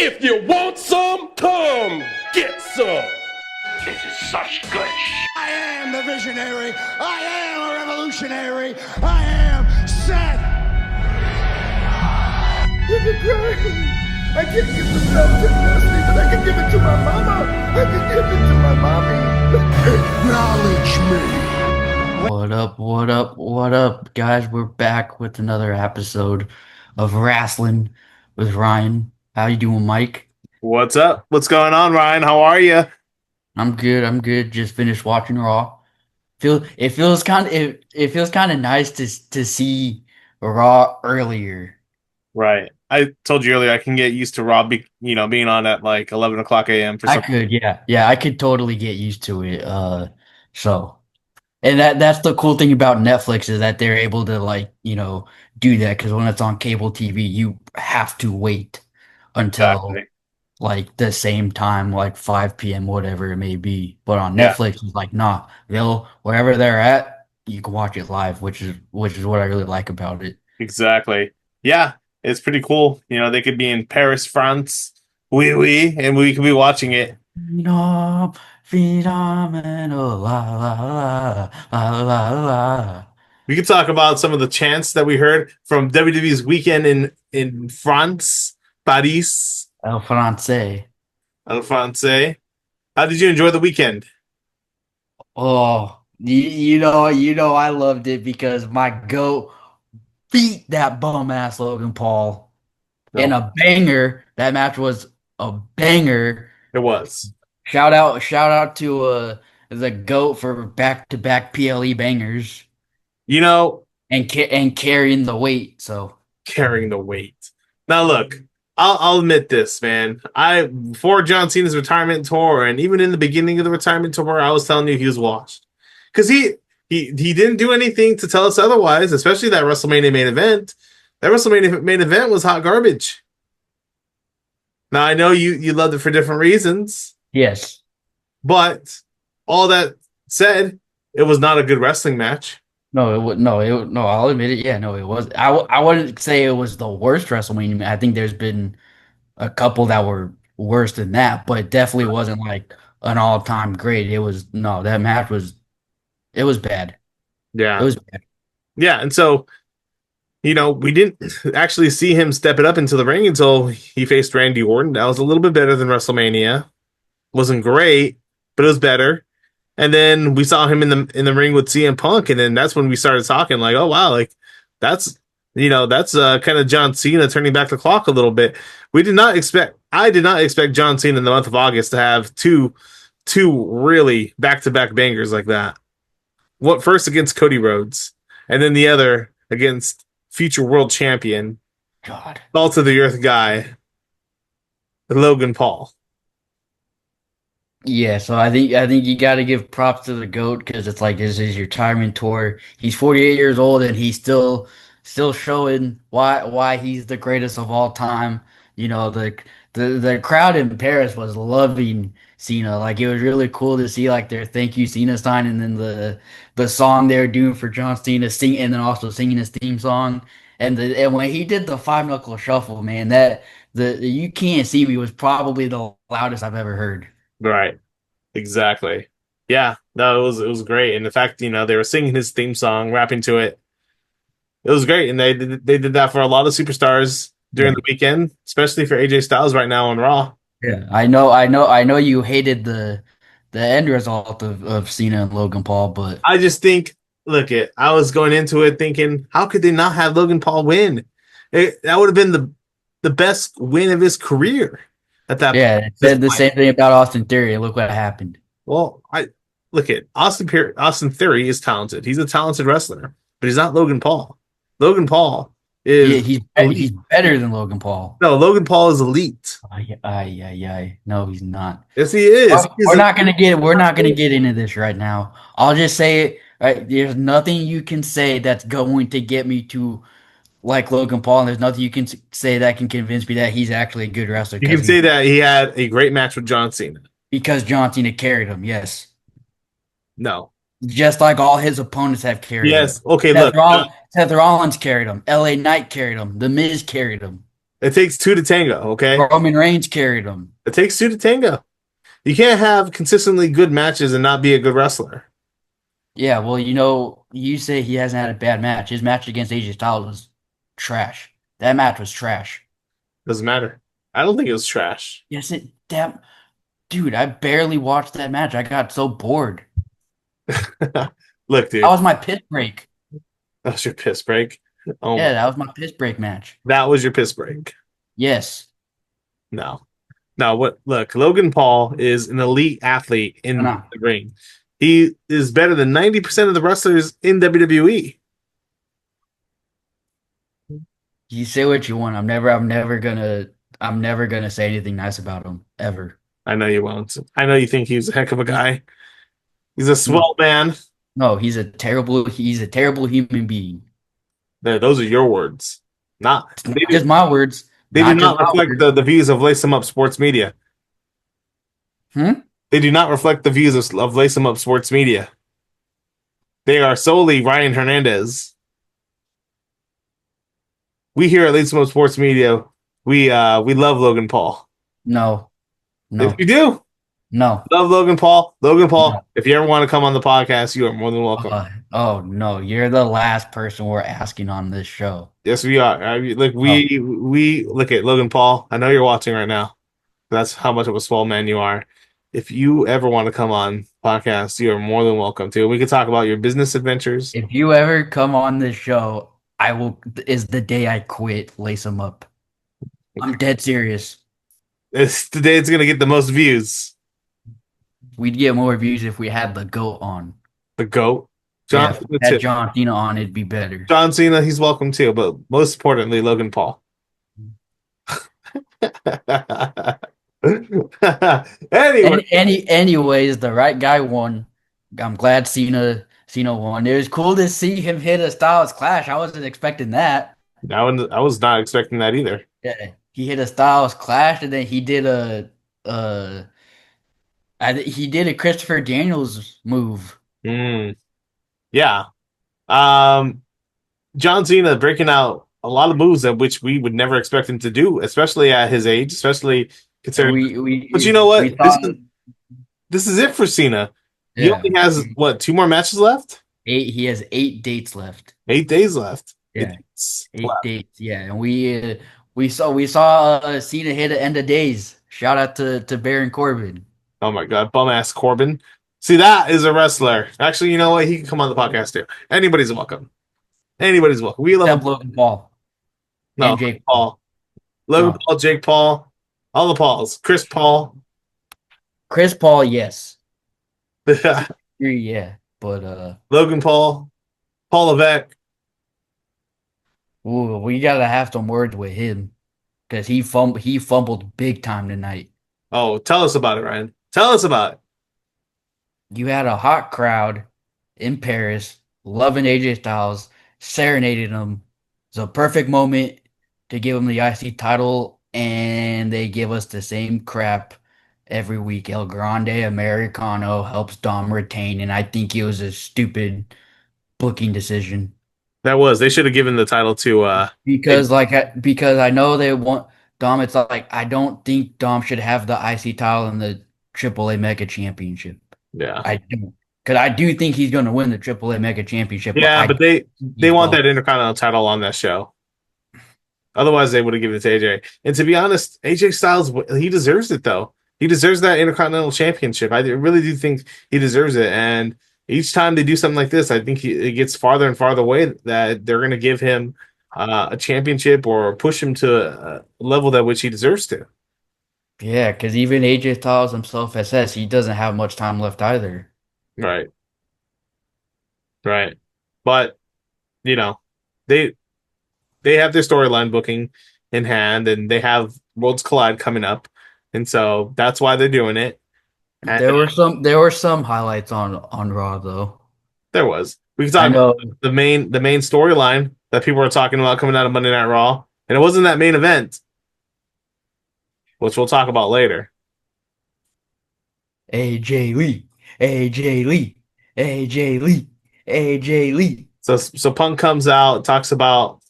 If you want some, come get some. This is such good I am the visionary. I am a revolutionary. I am Seth. Look at crying. I can't give the belt to Leslie, but I can give it to my mama. I can give it to my mommy. Acknowledge me. What up, guys? We're back with another episode of Rasslin with Ryan. How you doing, Mike? What's up? What's going on, Ryan? How are you? I'm good. Just finished watching Raw. It feels kind of nice to see Raw earlier. Right. I told you earlier I can get used to Rob, being on at like 11 o'clock a.m. for I some. could, yeah, I could totally get used to it. And that's the cool thing about Netflix is that they're able to do that because when it's on cable TV, you have to wait until Exactly. like the same time, like 5 p.m., whatever it may be. But on Yeah. Netflix, it's like, nah, they'll wherever they're at, you can watch it live, which is what I really like about it. Exactly. Yeah, it's pretty cool. They could be in Paris, France, and we could be watching it. Phenomenal, la la la la la la. We could talk about some of the chants that we heard from WWE's weekend in France, Paris, El Francais. El Francais. How did you enjoy the weekend? Oh, I loved it because my goat beat that bum ass Logan Paul in a banger. That match was a banger. It was. Shout out to the goat for back to back PLE bangers and carrying the weight. So Carrying the weight. Now look, I'll admit this, man. Before John Cena's retirement tour, and even in the beginning of the retirement tour, I was telling you he was washed because he didn't do anything to tell us otherwise. Especially that WrestleMania main event. That WrestleMania main event was hot garbage. Now I know you loved it for different reasons, yes, but all that said, it was not a good wrestling match. no, it would no. I'll admit it. Yeah, no, it was. I wouldn't say it was the worst WrestleMania match. I think there's been a couple that were worse than that, but it definitely wasn't like an all-time great. That match was bad. Yeah, It was bad. yeah, and so. We didn't actually see him step it up into the ring until he faced Randy Orton. That was a little bit better than WrestleMania. Wasn't great, but it was better. And then we saw him in the ring with CM Punk, and then that's when we started talking like, oh wow, like that's kind of John Cena turning back the clock a little bit. I did not expect John Cena in the month of August to have two really back-to-back bangers like that. What first against Cody Rhodes, and then the other against future world champion, God. salt of the earth guy, Logan Paul. Yeah, so I think you got to give props to the GOAT because it's like this is your retirement tour. He's 48 years old and he's still showing why he's the greatest of all time. The crowd in Paris was loving Cena. Like it was really cool to see like their thank you Cena sign and then the song they were doing for John Cena and then also singing his theme song. And when he did the five knuckle shuffle, man, that the You Can't See Me was probably the loudest I've ever heard. Right. Exactly. Yeah. No, it was great. And the fact, they were singing his theme song, rapping to it. It was great. And they did that for a lot of superstars during the weekend, especially for AJ Styles right now on Raw. Yeah, I know you hated the end result of Cena and Logan Paul, but I just think, I was going into it thinking, how could they not have Logan Paul win? That would have been the best win of his career at that yeah, point. it said the same thing about Austin Theory. Look what happened. Well, Austin Theory is talented. He's a talented wrestler, but he's not Logan Paul. Logan Paul is He's better than Logan Paul. No, Logan Paul is elite. No, he's not. Yes, he is. We're not gonna get into this right now. I'll just say it. Right, there's nothing you can say that's going to get me to like Logan Paul, and there's nothing you can say that can convince me that he's actually a good wrestler. You can say that he had a great match with John Cena. Because John Cena carried him, yes. No. Just like all his opponents have carried him. Yes, okay, Seth Rollins carried him. LA Knight carried him. The Miz carried him. It takes two to tango, okay? Roman Reigns carried him. It takes two to tango. You can't have consistently good matches and not be a good wrestler. Yeah, well, you say he hasn't had a bad match. His match against AJ Styles was trash. That match was trash. Doesn't matter. I don't think it was trash. Yes, dude, I barely watched that match. I got so bored. Look, That dude, was my piss break. that was your piss break. Oh Yeah, my, that was my piss break match. that was your piss break. Yes. No. No, what look, Logan Paul is an elite athlete in No. the ring. He is better than 90% of the wrestlers in WWE. You say what you want. I'm never gonna say anything nice about him ever. I know you won't. I know you think he's a heck of a guy. He's a No, swell man. no, he's a terrible human being. Those are your words. Not Not just my words. they do Not just not my reflect words. the views of Lace 'em Up Sports Media. Hmm? They do not reflect the views of Lace 'em Up Sports Media. They are solely Ryan Hernandez. We here at Lace 'em Up Sports Media, we love Logan Paul. No, If no, you do, no, love Logan Paul. Logan Paul, no. if you ever want to come on the podcast, you are more than welcome. Oh no, you're the last person we're asking on this show. Yes, we are. Like Oh, we look at Logan Paul. I know you're watching right now. That's how much of a swell man you are. If you ever want to come on podcast, you are more than welcome to. We could talk about your business adventures. if you ever come on this show, I will. Is the day I quit. Lace them up. I'm dead serious. It's the day it's gonna get the most views. We'd get more views if we had the GOAT on. The GOAT. Yeah, John if we Cena had too. John Cena on, it'd be better. John Cena, he's welcome too, but most importantly, Logan Paul. Anyway, Anyways, the right guy won. I'm glad Cena won. It was cool to see him hit a Styles Clash. I wasn't expecting that. I was not expecting that either. Yeah, he hit a Styles Clash, and then he did uh, he did a Christopher Daniels move. Mm, yeah. Um, John Cena breaking out a lot of moves that which we would never expect him to do, especially at his age, especially And considering. we But you know we what? thought, This is it for Cena. He yeah, only has what, two more matches left? he has 8 dates left. 8 days left. Yeah, It's 8 dates. Yeah, and we saw Cena hit the end of days. Shout out to Baron Corbin. oh my god, bum ass Corbin. See, that is a wrestler. Actually, you know what? He can come on the podcast too. Anybody's welcome. Anybody's welcome. We love Except him. Logan Paul No, and Jake Paul. Logan No. Paul, Jake Paul, all the Pauls. Chris Paul. Chris Paul, yes. Logan Yeah. But Paul. Paul Levesque. ooh, we gotta have some words with him. Because he fumbled big time tonight. Oh, tell us about it, Ryan. Tell us about it. You had a hot crowd in Paris, loving AJ Styles, serenading him. It's a perfect moment to give him the IC title, and they give us the same crap every week. El Grande Americano helps Dom retain, and I think it was a stupid booking decision. They should have given the title to Because I know they want Dom. It's like I don't think Dom should have the IC title and the AAA Mega Championship. yeah. I don't, because I do think he's going to win the AAA Mega Championship. Yeah, but they want don't. that Intercontinental title on that show. Otherwise, they would have given it to AJ. And to be honest, AJ Styles, he deserves it though. He deserves that Intercontinental Championship. I really do think he deserves it. And each time they do something like this, I think it gets farther and farther away that they're going to give him a championship or push him to a level that which he deserves to. Yeah, because even AJ Styles himself has said he doesn't have much time left either. Right. Right. But you know, they have their storyline booking in hand, and they have Worlds Collide coming up, and so that's why they're doing it. And There were some highlights on Raw though. there was. We can I talk know. about the main storyline that people are talking about coming out of Monday Night Raw, and it wasn't that main event, which we'll talk about later. AJ Lee, AJ Lee, AJ Lee, AJ Lee. So Punk comes out, talks about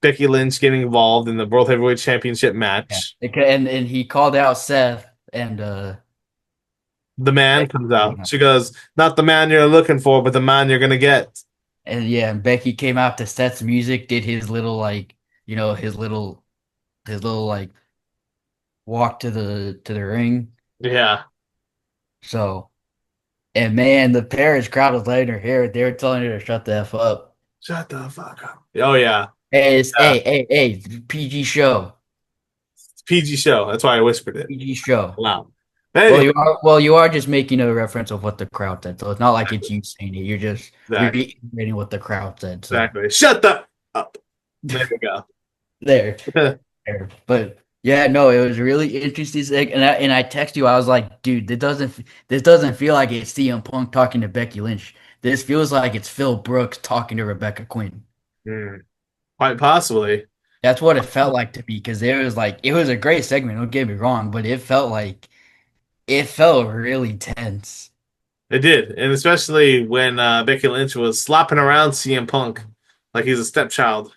Becky Lynch getting involved in the World Heavyweight Championship Yeah. match. And he called out Seth and The man comes out. She goes, "Not the man you're looking for, but the man you're gonna get." and Becky came out to Seth's music, did his little like his little like walk to the ring. Yeah. So and man, the Paris crowd was letting her hear it. They were telling her to shut the F up. Shut the fuck up. Oh yeah. Hey, it's Yeah. hey, PG show. It's PG show. That's why I whispered it. PG show. Wow. But anyway, Well, you are just making a reference of what the crowd said. So it's not like it's you saying it. You're just exactly. reiterating what the crowd said. So Exactly. Shut the up. There we go. there. There. But yeah, no, it was really interesting. And I text you. I was like, dude, this doesn't feel like it's CM Punk talking to Becky Lynch. This feels like it's Phil Brooks talking to Rebecca Quinn. Hmm. Quite possibly. That's what it felt like to me because it was a great segment. Don't get me wrong, but it felt really tense. It did. And especially when Becky Lynch was slapping around CM Punk like he's a stepchild.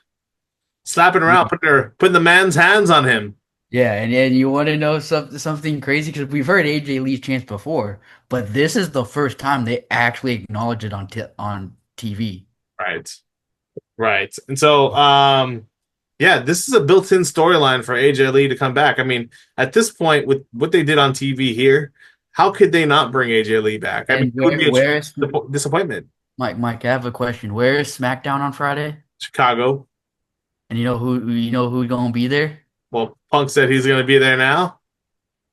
Slapping around, putting the man's hands on him. Yeah, and you want to know something crazy because we've heard AJ Lee's chants before, but this is the first time they actually acknowledge it on TV. Right. Right. And so yeah, this is a built-in storyline for AJ Lee to come back. I mean, at this point, with what they did on TV here, how could they not bring AJ Lee back? I mean, it would be where a is disappointment. Mike? I have a question. Where is SmackDown on Friday? Chicago. And you know who's gonna be there? Well, Punk said he's going to be there now.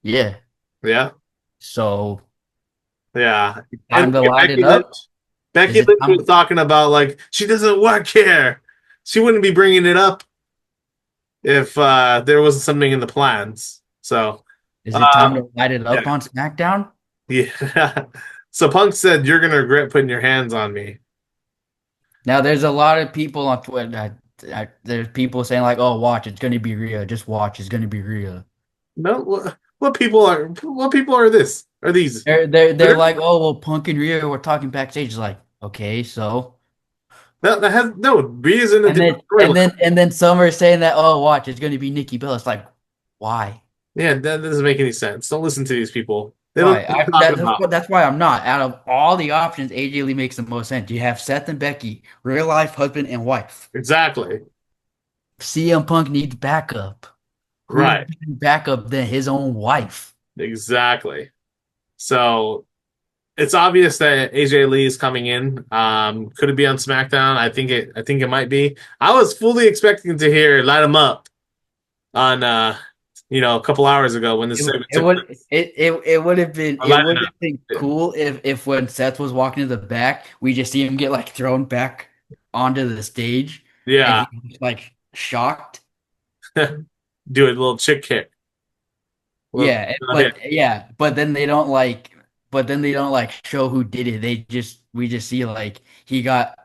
Yeah. Yeah. So Yeah. time And to light it up. Becky Lynch was talking about like she doesn't work here. She wouldn't be bringing it up if there wasn't something in the plans. So Is it time to light it up on SmackDown? yeah. So Punk said you're gonna regret putting your hands on me. Now there's a lot of people on Twitter. There's people saying like, "Oh, watch, it's gonna be Rhea. Just watch, it's gonna be Rhea." No, what people are this? Are these? They're like, "Oh, well, Punk and Rhea were talking backstage." It's like, okay, so That has no reason. And then some are saying that, "Oh, watch, it's gonna be Nikki Bella." It's like, why? Yeah, that doesn't make any sense. Don't listen to these people. They Why? don't know what they're talking about. That's why I'm not. Out of all the options, AJ Lee makes the most sense. You have Seth and Becky, real life husband and wife. Exactly. CM Punk needs backup. Right. Backup than his own wife. Exactly. So it's obvious that AJ Lee is coming in. Could it be on SmackDown? I think it might be. I was fully expecting to hear "Light 'Em Up" on a couple hours ago when this segment took place. It would have been cool if when Seth was walking to the back, we just see him get like thrown back onto the stage. Yeah. And he's like shocked. Do a little chick kick. But then they don't like show who did it. We just see like he got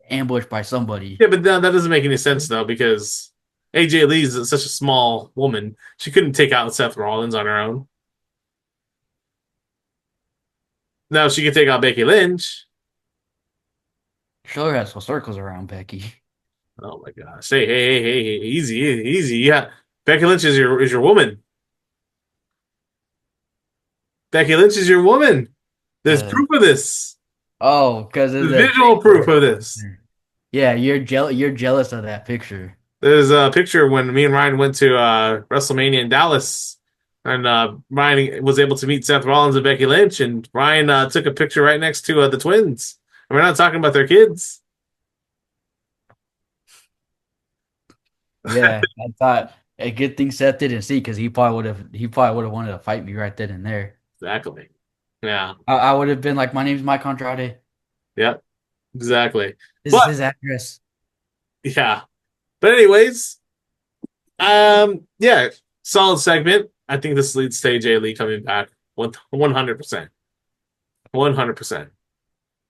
ambushed by somebody. Yeah, but that doesn't make any sense though because AJ Lee is such a small woman. She couldn't take out Seth Rollins on her own. Now she can take out Becky Lynch. Sure has some circles around Becky. Oh my gosh! Hey, easy. Yeah, Becky Lynch is your woman. Becky Lynch is your woman. There's proof of this. Oh, because there's visual proof of this. Yeah, you're jealous of that picture. There's a picture when me and Ryan went to WrestleMania in Dallas, and Ryan was able to meet Seth Rollins and Becky Lynch, and Ryan took a picture right next to the twins. And we're not talking about their kids. Yeah, I thought a good thing Seth didn't see because he probably would have wanted to fight me right then and there. Exactly. Yeah. I would have been like, "My name's Mike Andrade." Yep. Exactly. This is his address. Yeah. But anyways, yeah, solid segment. I think this leads to AJ Lee coming back 100%. 100%.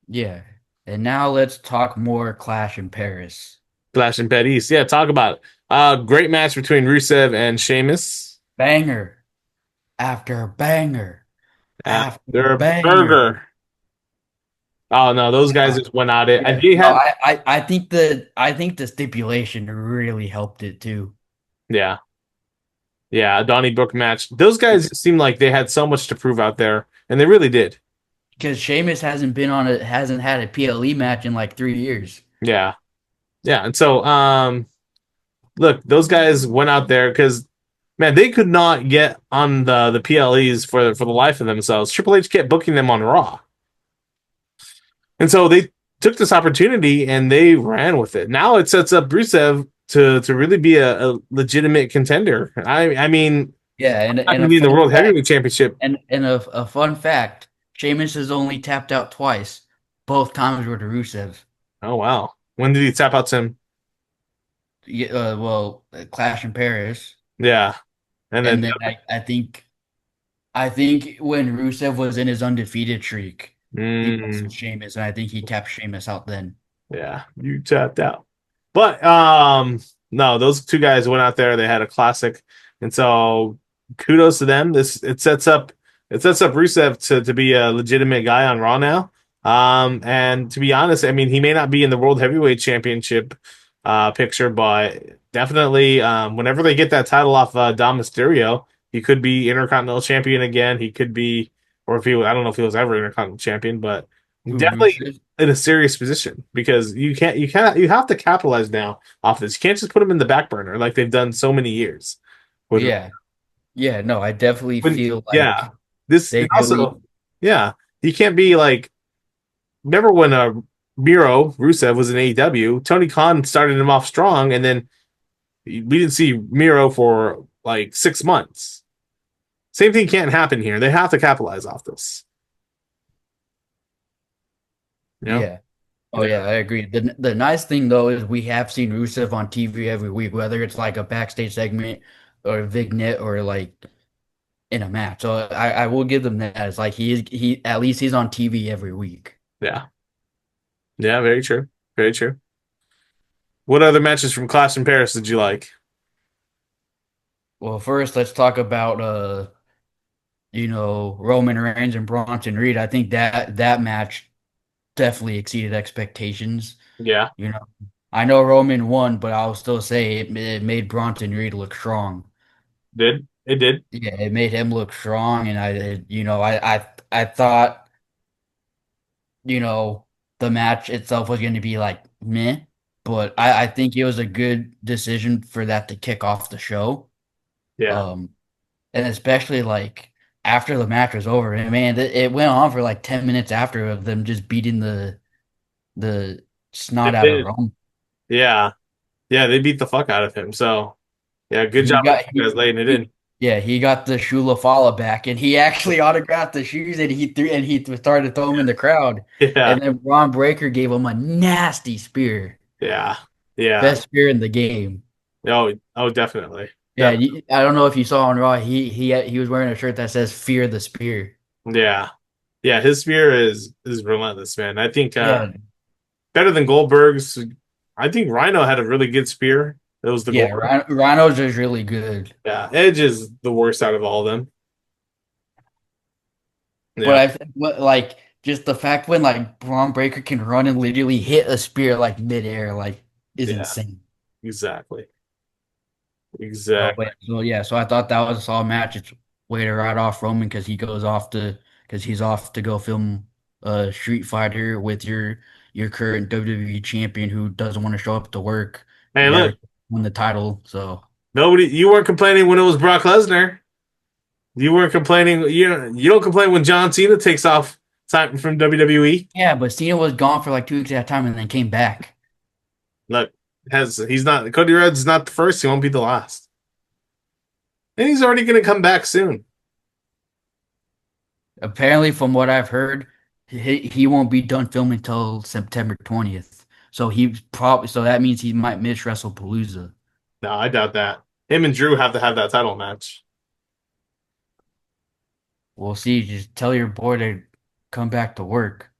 Yeah. And now let's talk more Clash in Paris. Clash in Paris. Yeah, talk about it. Great match between Rusev and Sheamus. Banger after banger after They're banger. burger. Oh no, those guys just went at it. Yeah, They no, had I think the stipulation really helped it too. yeah. Yeah, a Donnybrook match. Those guys seem like they had so much to prove out there, and they really did. Because Sheamus hasn't had a PLE match in like 3 years. Yeah. Yeah. And so look, those guys went out there because man, they could not get on the PLEs for the life of themselves. Triple H kept booking them on Raw. And so they took this opportunity and they ran with it. Now it sets up Rusev to really be a legitimate contender. I mean, Yeah, not going to be in the World Heavyweight Championship. and a fun fact, Sheamus has only tapped out twice. Both times were to Rusev. Oh wow. When did he tap out to him? Yeah, Clash in Paris, Yeah. And and then then I think when Rusev was in his undefeated streak, he mm, was Sheamus, and I think he tapped Sheamus out then. yeah, you tapped out. But no, those two guys went out there, they had a classic. And so kudos to them. This it sets up Rusev to be a legitimate guy on Raw now. And to be honest, I mean he may not be in the World Heavyweight Championship picture, but definitely whenever they get that title off Dom Mysterio, he could be Intercontinental Champion again. He could be, or if he I don't know if he was ever Intercontinental Champion, but Who definitely Rusev? in a serious position because you have to capitalize now off this. You can't just put them in the back burner like they've done so many years. With Yeah, yeah. No, I definitely when, feel yeah, like this they and really. also yeah, you can't be like remember when Miro Rusev was in AEW, Tony Khan started him off strong, and then we didn't see Miro for like 6 months. Same thing can't happen here. They have to capitalize off this. You know? Yeah. Oh Yeah. yeah, I agree. The nice thing though is we have seen Rusev on TV every week, whether it's like a backstage segment or a vignette or like in a match. So I will give them that. It's like he at least he's on TV every week. Yeah. Yeah, very true. Very true. What other matches from Clash in Paris did you like? Well, first let's talk about Roman Reigns and Bronson Reed. I think that match definitely exceeded expectations. Yeah, You know, I know Roman won, but I'll still say it made Bronson Reed look strong. did it did? Yeah, it made him look strong, and I thought, you know, the match itself was going to be like meh, but I think it was a good decision for that to kick off the show. Yeah, Um, and especially like after the match was over, and man, it went on for like 10 minutes after of them just beating the they snot out of did. Rome. Yeah, yeah, they beat the fuck out of him. So yeah, good He job on got you guys laying it in. yeah, he got the Shula Fala back, and he actually autographed the shoes, and he started to throw them in the crowd, Yeah, and then Ron Breaker gave him a nasty spear, yeah, yeah. best spear in the game. Oh, definitely, Yeah, definitely. I don't know if you saw on Raw, he was wearing a shirt that says "Fear the Spear." Yeah, yeah. His spear is relentless, man. I think Yeah, better than Goldberg's. I think Rhino had a really good spear. It was the yeah, Goldberg. Rhino's is really good, Yeah, Edge is the worst out of all of them. but Yeah, I think like just the fact when like Ron Breaker can run and literally hit a spear like midair, like is yeah, insane. exactly, Oh, exactly. but so yeah, so I thought that was a solid match. It's way to write off Roman because he's off to go film a Street Fighter with your current WWE champion who doesn't want to show up to work. Hey, The guy look, that won the title. So nobody. You weren't complaining when it was Brock Lesnar. You weren't complaining. You don't complain when John Cena takes off time from WWE. yeah, but Cena was gone for like 2 weeks at a time and then came back. Look, he's not Cody Rhodes is not the first. He won't be the last, and he's already going to come back soon. Apparently, from what I've heard, he won't be done filming until September 20th. So that means he might miss WrestlePalooza. No, I doubt that. Him and Drew have to have that title match. We'll see. Just tell your boy to come back to work.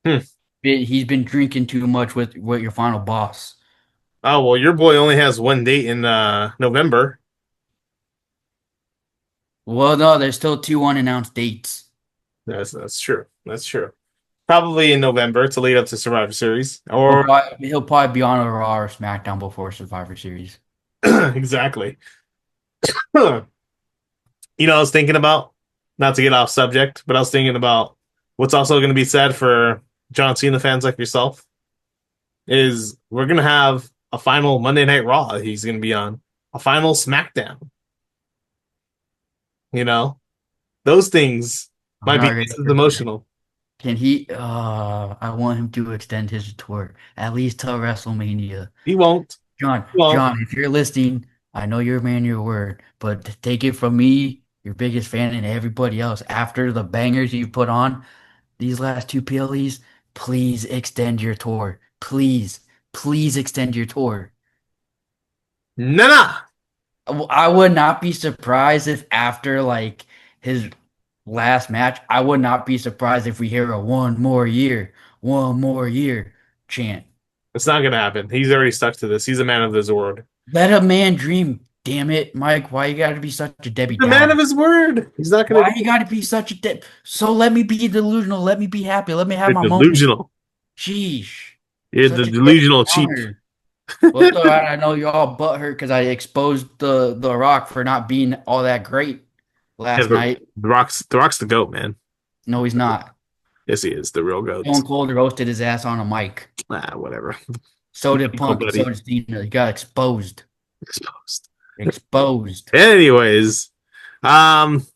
Hmm. He's been drinking too much with your final boss. Oh well, your boy only has one date in November. Well, no, there's still two unannounced dates. That's true. That's true. probably in November to lead up to Survivor Series. He'll Or probably be on a Raw or SmackDown before Survivor Series. exactly. I was thinking about, not to get off subject, but I was thinking about what's also going to be sad for John Cena fans like yourself is we're going to have a final Monday Night Raw he's going to be on, a final SmackDown. You know, those things I'm might be not ready just as for that. emotional. Can he? I want him to extend his tour at least till WrestleMania. He won't. He won't. John, if you're listening, I know you're a man of your word, but take it from me, your biggest fan, and everybody else. After the bangers you put on these last two PLEs, please extend your tour. Please extend your tour. Nah. I would not be surprised if after like his last match, I would not be surprised if we hear a one more year chant. It's not going to happen. He's already stuck to this. He's a man of his word. Let a man dream. Damn it, Mike. Why you gotta be such a Debbie He's a man of Downer? his word. He's not going Why to you gotta be such a So let me be delusional. Let me be happy. Let me have be my moment. delusional. Sheesh. You're the Such a Debbie delusional cheap. Downer. Well, it's all right. I know you're all butthurt because I exposed the Rock for not being all that great Yeah, last night. the Rock's the goat, man. No, he's not. Yes, he is the real goat. Stone Cold roasted his ass on a mic. Whatever. So did Punk and so Nobody did Cena. He got exposed. exposed. Exposed. Anyways, um,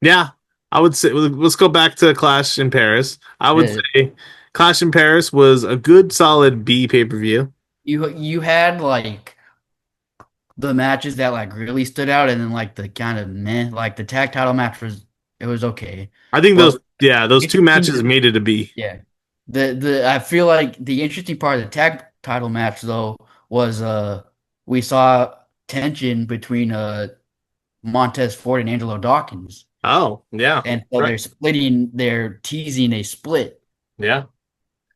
yeah, I would say let's go back to Clash in Paris. I would Uh, say Clash in Paris was a good, solid B pay-per-view. you had like the matches that like really stood out, and then like the kind of meh, like the tag title match was it was okay, I think but those two matches interesting, made it a B. yeah. The I feel like the interesting part of the tag title match though was we saw tension between Montez Ford and Angelo Dawkins, Oh, yeah, and so right, they're teasing a split, yeah.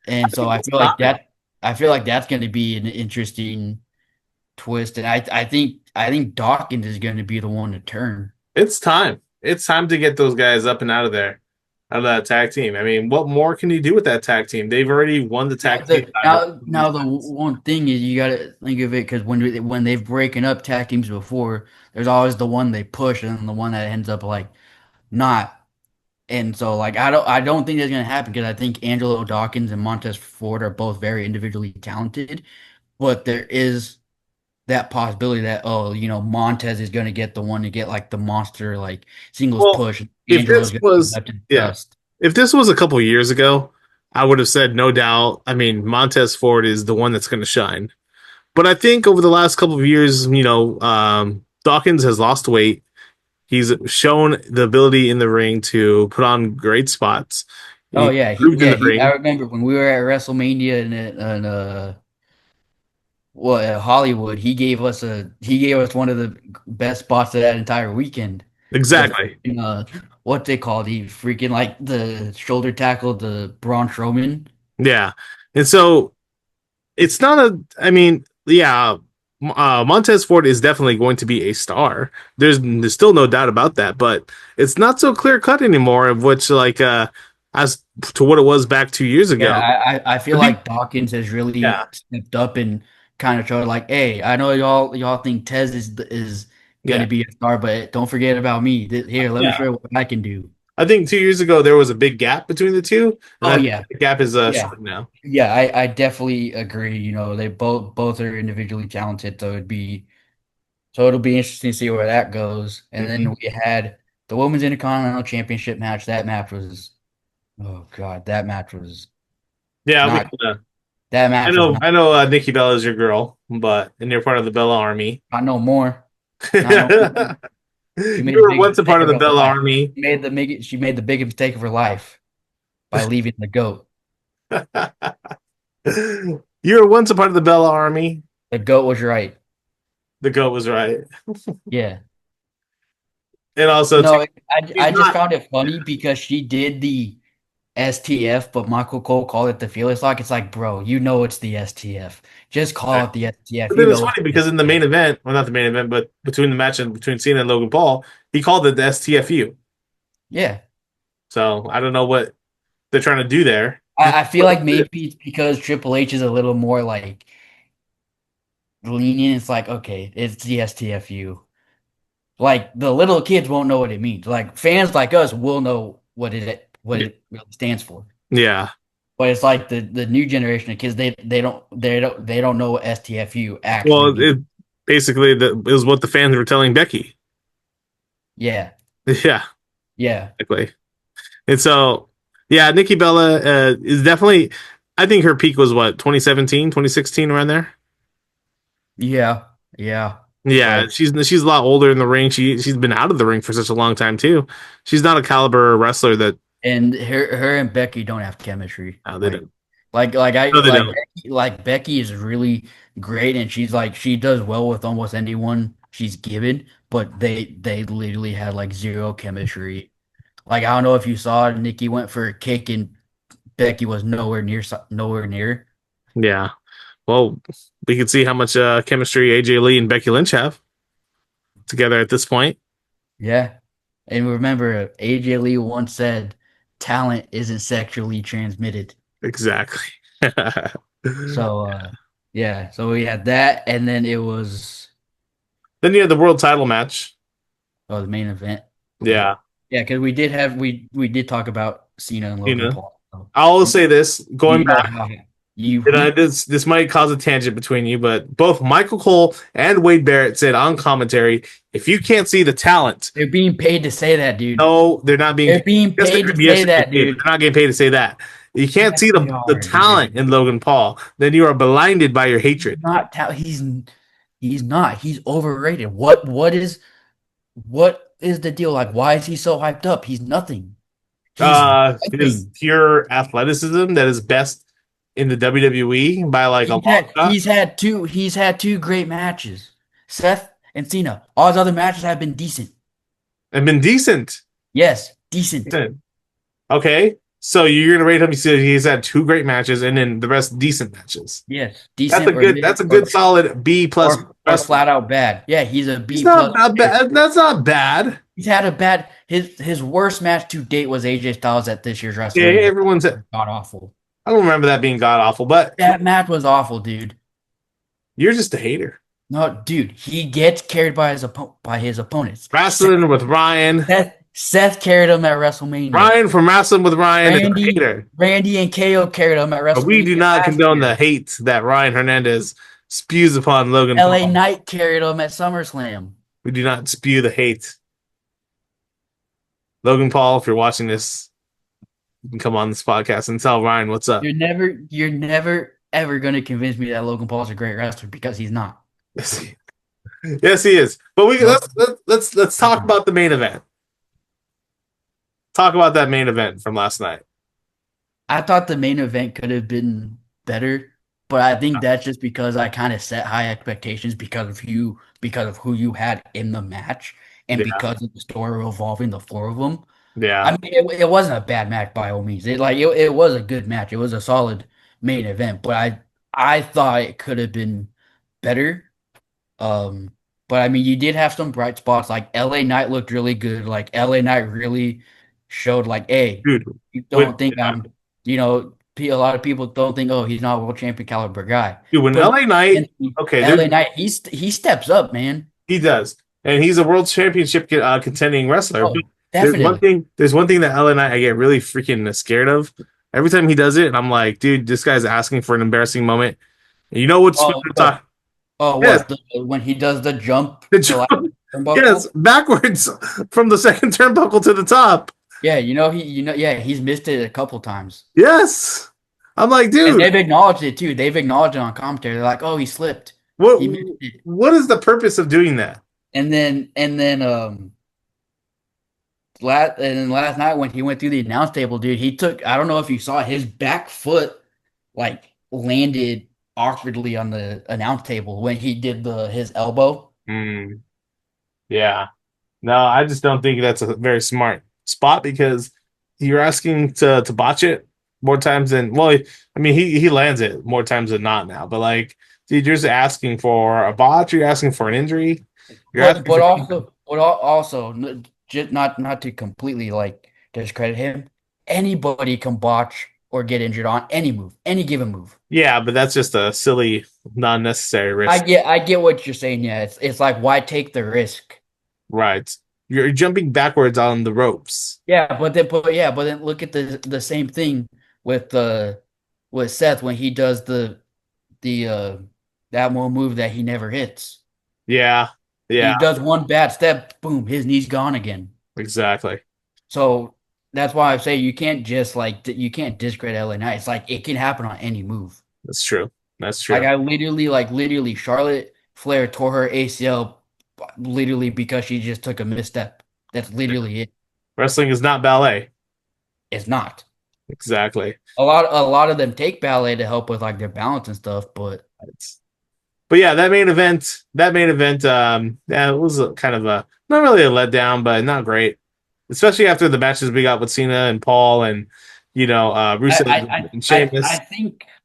and so It's time. I feel like that's going to be an interesting twist, and I think Dawkins is going to be the one to turn. It's time. It's time to get those guys up and out of that tag team. I mean, what more can you do with that tag team? They've already won the tag team title. Now the one thing is you got to think of it because when they've breaking up tag teams before, there's always the one they push and the one that ends up like not. And so like I don't think that's gonna happen because I think Angelo Dawkins and Montez Ford are both very individually talented, but there is that possibility that Montez is gonna get the one to get like the monster like singles Well, push. if Angelo's this gonna be was left in yeah, dust. if this was a couple years ago, I would have said no doubt. I mean, Montez Ford is the one that's going to shine. But I think over the last couple of years, Dawkins has lost weight. He's shown the ability in the ring to put on great spots. Oh He yeah, improved in the I ring. remember when we were at WrestleMania at Hollywood, he gave us one of the best spots of that entire weekend. The Exactly. what they call the freaking like the shoulder tackle, the Braun Strowman. Yeah. And so it's not I mean, yeah, Montez Ford is definitely going to be a star. There's still no doubt about that, but it's not so clear cut anymore of which as to what it was back 2 years Yeah, ago. I feel I think like Dawkins has really yeah, stepped up and kind of showed like, hey, I know y'all think Tez is yeah, gonna be a star, but don't forget about me. Here, let me show yeah. you what I can do. I think 2 years ago there was a big gap between the two, and Oh I think yeah, the gap is yeah. short now. Yeah, I definitely agree. They both are individually talented, so it'll be interesting to see where that goes. And then Mhm. we had the Women's Intercontinental Championship match. That match was oh God, Yeah, we not that I match was know not I know Nikki Bella is your girl, but and you're part of the Bella Army. not no more. Not no more. You She made the were biggest once a mistake part of of the her Bella life. Army. She made the biggest mistake of her life by leaving the GOAT. You were once a part of the Bella Army. The GOAT was right. The goat was right. Yeah. And also, too, No, he's I just not. found it funny because she did the STF, but Michael Cole called it the Fearless Lock. It's like, bro, you know it's the STF. Just call it the STF. But You then it's know it's funny the because in the main STF. event, well, not the main event, but between the match and between Cena and Logan Paul, he called it the STFU. Yeah. So I don't know what they're trying to do there. I feel like maybe it's because Triple H is a little more like lenient. It's like, okay, it's the STFU. Like the little kids won't know what it means. Like fans like us will know what it really stands for. Yeah. But it's like the new generation of kids, they don't know what STFU actually Well, means. it basically it was what the fans were telling Becky. Yeah, Yeah, yeah, exactly. And so, yeah, Nikki Bella is definitely. I think her peak was what 2017, 2016, around there. yeah, yeah. Yeah, But she's a lot older in the ring. She's been out of the ring for such a long time too. She's not a caliber wrestler that. and her and Becky don't have chemistry. No, they Like don't. like I No, they like don't. like Becky is really great, and she's like she does well with almost anyone she's given. But they literally had like zero chemistry. Like I don't know if you saw Nikki went for a kick and Becky was nowhere near. Yeah. Well, we can see how much chemistry AJ Lee and Becky Lynch have together at this point. Yeah. And remember, AJ Lee once said, talent isn't sexually transmitted. Exactly. So, yeah. So we had that, and then it was Then you had the world title match. the main event. Yeah. Yeah. Yeah, because we did talk about Cena and You Logan know, Paul. So I'll say this going you know back. how you This might cause a tangent between you, but both Michael Cole and Wade Barrett said on commentary, if you can't see the talent, they're being paid to say that, dude. no, they're not being They're being yes, paid to yes, say that, dude. they're not getting paid to say that. You can't Yes, see they the are, talent dude. in Logan Paul, then you are blinded by your hatred. He's not. He's overrated. What is the deal? Like, why is he so hyped up? He's nothing. He's His nothing. pure athleticism that is best in the WWE by like a He's long had shot he's had two he's had two great matches. Seth and Cena. All his other matches have been decent. and been decent. Yes, decent. Okay, so you're gonna rate him? You said he's had two great matches, and then the rest decent matches. Yes, That's a decent or good. mid That's a good solid B plus or wrestler. flat out bad. Yeah, he's a He's B not plus. that bad. That's not bad. He's had a bad his worst match to date was AJ Styles at this year's Yeah, WrestleMania. everyone's. I God awful. don't remember that being god awful, but That match was awful, dude. you're just a hater. No, dude, he gets carried by his opponents. Wrestling with Ryan. Seth carried him at WrestleMania. Ryan from Wrestling with Ryan is a Randy, hater. Randy and KO carried him at But we do WrestleMania not last condone year. the hate that Ryan Hernandez spews upon Logan LA Paul. Knight carried him at SummerSlam. We do not spew the hate. Logan Paul, if you're watching this, you can come on this podcast and tell Ryan what's up. You're never ever gonna convince me that Logan Paul's a great wrestler because he's not. Yes, he is. But let's talk about the main event. Talk about that main event from last night. I thought the main event could have been better, but I think that's just because I kind of set high expectations because of who you had in the match and Yeah. because of the story revolving the four of them. Yeah. I mean, it wasn't a bad match by all means. It was a good match. It was a solid main event, but I thought it could have been better. Um, but I mean, you did have some bright spots. Like LA Knight looked really good. Like LA Knight really showed, like, hey, Dude. you don't think a lot of people don't think, oh, he's not a world champion caliber guy. Dude, when But LA Knight, okay, LA Knight, he steps up, man. he does. And he's a world championship contending wrestler. Oh, But definitely. there's one thing that LA Knight I get really freaking scared of. Every time he does it, and I'm like, dude, this guy's asking for an embarrassing moment. And you know what's Oh, Yes. when he does the jump The to jump. like turnbuckle? Yes, backwards from the second turnbuckle to the top. Yeah, he's missed it a couple times. Yes. I'm like, And dude, they've acknowledged it too. They've acknowledged it on commentary. They're like, "Oh, he slipped." what He missed it. what is the purpose of doing that? And then last night when he went through the announce table, dude, he took, I don't know if you saw, his back foot like landed awkwardly on the announce table when he did his elbow. Yeah. No, I just don't think that's a very smart spot because you're asking to botch it more times than I mean he lands it more times than not now. But like, dude, you're just asking for a botch, you're asking for an injury. Just not to completely like discredit him. Anybody can botch or get injured on any move, any given move. Yeah, but that's just a silly, non-necessary risk. I get what you're saying. Yeah, it's like why take the risk? Right. You're jumping backwards on the ropes. Yeah, but then look at the same thing with with Seth when he does the that one move that he never hits. Yeah. Yeah, He does one bad step, boom, his knee's gone again. exactly. So that's why I say you can't just you can't discredit LA Knight. It's like it can happen on any move. That's true. That's Like true. I literally Charlotte Flair tore her ACL literally because she just took a misstep. That's literally it. Wrestling is not ballet. It's not. Exactly. A lot of them take ballet to help with like their balance and stuff, but But yeah, that main event, yeah, it was kind of a not really a letdown, but not great. Especially after the matches we got with Cena and Paul and Rusev and Sheamus.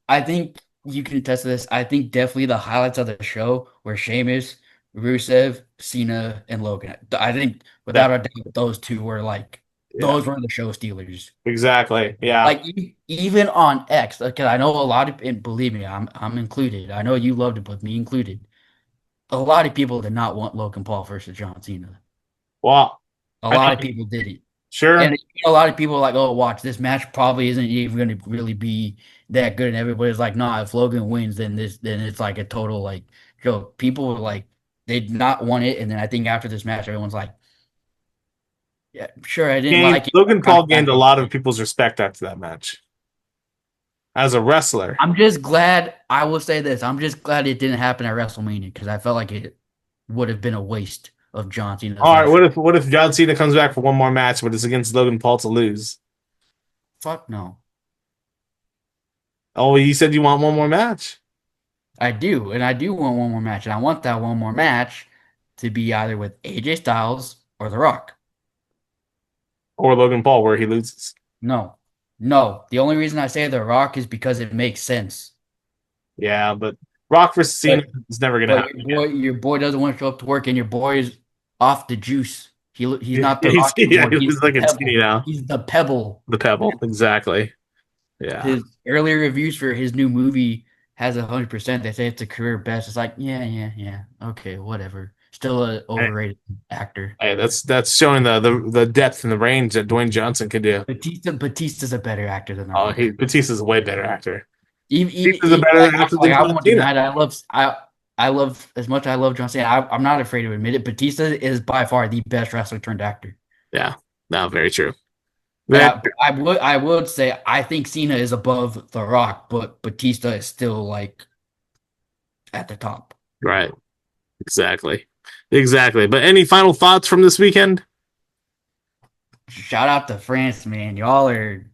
I think you can attest to this. I think definitely the highlights of the show were Sheamus, Rusev, Cena, and Logan. I think without a doubt those two were like Yeah, those were the show stealers. exactly. Yeah. Like even on X, because I know a lot of and believe me, I'm included. I know you loved it, but me included. A lot of people did not want Logan Paul versus John Cena. Well, A I lot of mean, people did it. sure. And a lot of people are like, oh, watch, this match probably isn't even going to really be that good. And everybody's like, nah, if Logan wins, then it's like a total like joke. People were like, they did not want it. And then I think after this match, everyone's like, yeah, sure, I didn't like it. Logan Paul gained a lot of people's respect after that match as a wrestler. I'm just glad, I will say this, I'm just glad it didn't happen at WrestleMania because I felt like it would have been a waste of John Cena. All right, what if John Cena comes back for one more match, but it's against Logan Paul to lose? Fuck no. Oh, you said you want one more match. I do, and I do want one more match, and I want that one more match to be either with AJ Styles or The Rock. Or Logan Paul, where he loses. No, no. The only reason I say The Rock is because it makes sense. Yeah, but Rock versus Cena is never gonna But happen. your boy doesn't want to show up to work, and your boy's off the juice. He's not The Rock Yeah, anymore. he's like a skinny now. He's the Pebble. The Pebble, exactly. Yeah, His earlier reviews for his new movie has 100%. They say it's a career best. It's like, yeah. Okay, whatever. Still an overrated actor. hey, that's showing the depth and the range that Dwayne Johnson can do. Batista's a better actor than The Oh, Rock. Batista's a way better actor. Even a better actor than I John won't Cena. deny that I love as much as I love John Cena. I'm not afraid to admit it. Batista is by far the best wrestler turned actor. Yeah, no, very true. But I would say I think Cena is above The Rock, but Batista is still like at the top. Right, exactly. But any final thoughts from this weekend? Shout out to France, man. Y'all are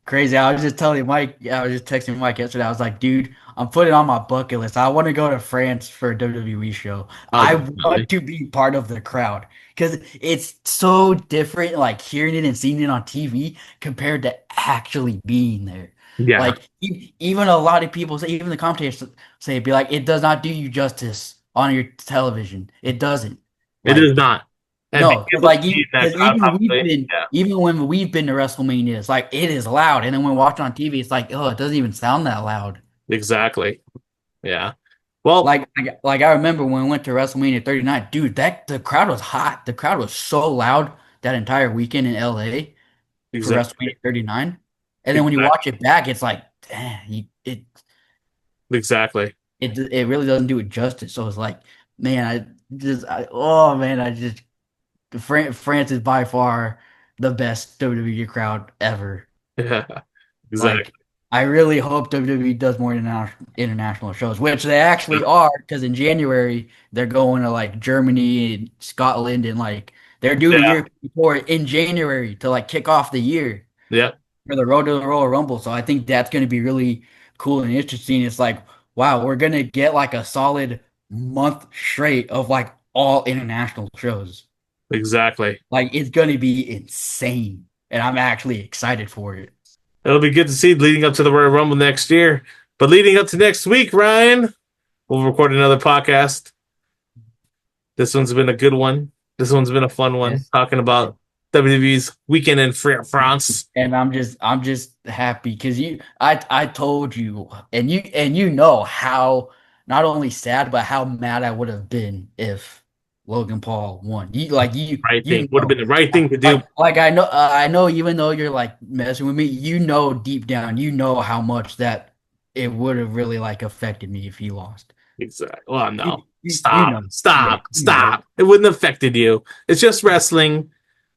crazy. I was just telling Mike, I was just texting Mike yesterday. I was like, dude, I'm putting on my bucket list. I want to go to France for a WWE show. I want to be part of the crowd because it's so different, like hearing it and seeing it on TV compared to actually being there. Yeah, Like even a lot of people say, even the commentators say, be like, it does not do you justice on your television. It doesn't. it is not. And No, being because able like to see that crowd probably- yeah, even when we've been to WrestleMania, it's like it is loud, and then when watching on TV, it's like, oh, it doesn't even sound that loud. exactly. Yeah. Well, Like I remember when we went to WrestleMania 39, dude, the crowd was hot. The crowd was so loud that entire weekend in LA for exactly. WrestleMania 39, and then when you watch it back, it's like, damn, Exactly. it really doesn't do it justice. So it's like, man, I just France is by far the best WWE crowd ever. Yeah. Exactly. Like, I really hope WWE does more international shows, which they actually are, because in January they're going to like Germany and Scotland, and like they're doing a European tour in January to like kick off the year Yep. for the Road to the Royal Rumble. So I think that's going to be really cool and interesting. It's like, wow, we're going to get like a solid month straight of like all international shows. Exactly. Like it's going to be insane, and I'm actually excited for it. It'll be good to see leading up to the Royal Rumble next year. But leading up to next week, Ryan, we'll record another podcast. This one's been a good one. This one's been a fun one, Yes. talking about WWE's Weekend in France. And I'm just happy because I told you, and you know how not only sad but how mad I would have been if Logan Paul won. Right thing You would have been know, the right thing to do. like I know even though you're like messing with me, you know deep down you know how much that it would have really like affected me if he lost. Exactly. Well, You, no. you know, yeah, you know. Stop. It wouldn't have affected you. It's just wrestling.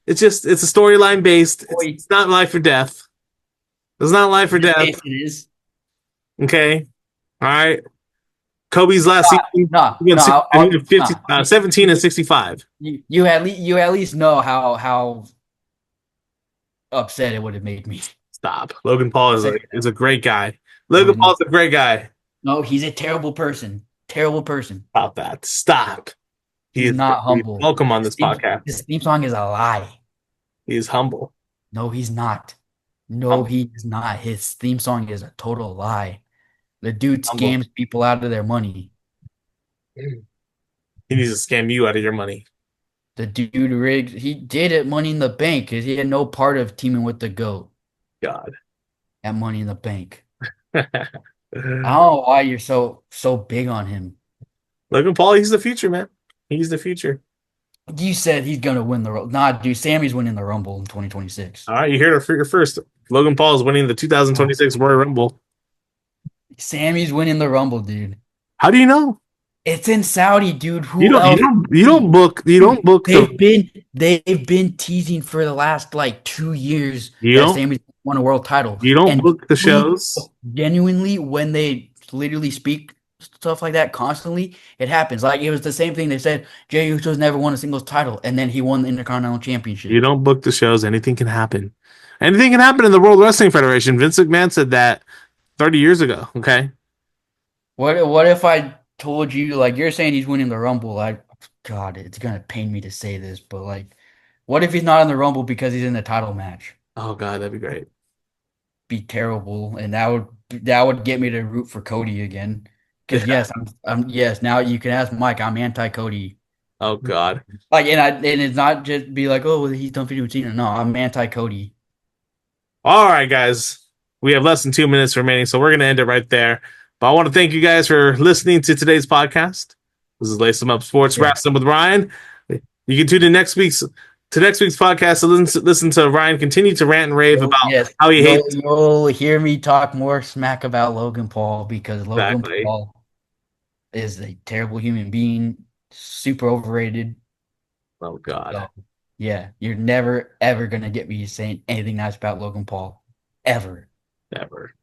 It's a storyline based. Boy, It's not life or death. It's not life or death. if it is. Okay. All right. Kobe's last season, No, he went no, 50, 17 and 65. you at least know how upset it would have made me. Stop. Logan Paul is a great guy. Logan No, Paul's a great guy. no, he's a terrible person. Terrible person. Stop that. Stop. He's not He's humble. welcome on this podcast. His theme song is a lie. He is humble. No, he's not. No, he is not. His theme song is a total lie. The dude scams people out of their money. He needs to scam you out of your money. The dude rigged. He did it Money in the Bank because he had no part of teaming with the GOAT God. at Money in the Bank. I don't know why you're so big on him. Logan Paul, he's the future, man. He's the future. You said he's gonna win the Rumble. Nah, dude, Sammy's winning the Rumble in 2026. All right, you heard it for your first. Logan Paul is winning the 2026 Royal Rumble. Sammy's winning the Rumble, dude. How do you know? It's in Saudi, dude. You don't book They've been teasing for the last like 2 years that Sammy's won a world title. You don't book the shows. Genuinely, when they literally speak stuff like that constantly, it happens. Like it was the same thing. They said Jey Uso's never won a singles title, and then he won the Intercontinental Championship. You don't book the shows. Anything can happen. Anything can happen in the World Wrestling Federation. Vince McMahon said that 30 years ago. Okay. What if I told you like you're saying he's winning the Rumble? Like, God, it's gonna pain me to say this, but like, what if he's not in the Rumble because he's in the title match? Oh God, that'd be great. Be terrible, and that would get me to root for Cody again. Because yes, I'm yes. Now you can ask Mike. I'm anti Cody. Oh God. Like, and it's not just be like, oh, well, he's done 50 with Cena. No, I'm anti Cody. All right, guys. We have less than 2 minutes remaining, so we're gonna end it right there. But I want to thank you guys for listening to today's podcast. This is Lace 'em Up Sports Wrestling with Ryan. You can tune in next week's podcast to listen to Ryan continue to rant and rave about how he hates. You'll hear me talk more smack about Logan Paul because Logan Paul is a terrible human being, super overrated. Oh God. So, yeah, you're never ever gonna get me saying anything nice about Logan Paul, ever. Never.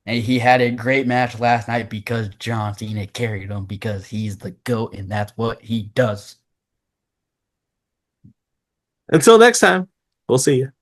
And he had a great match last night because John Cena carried him because he's the GOAT and that's what he does. Until next time, we'll see you.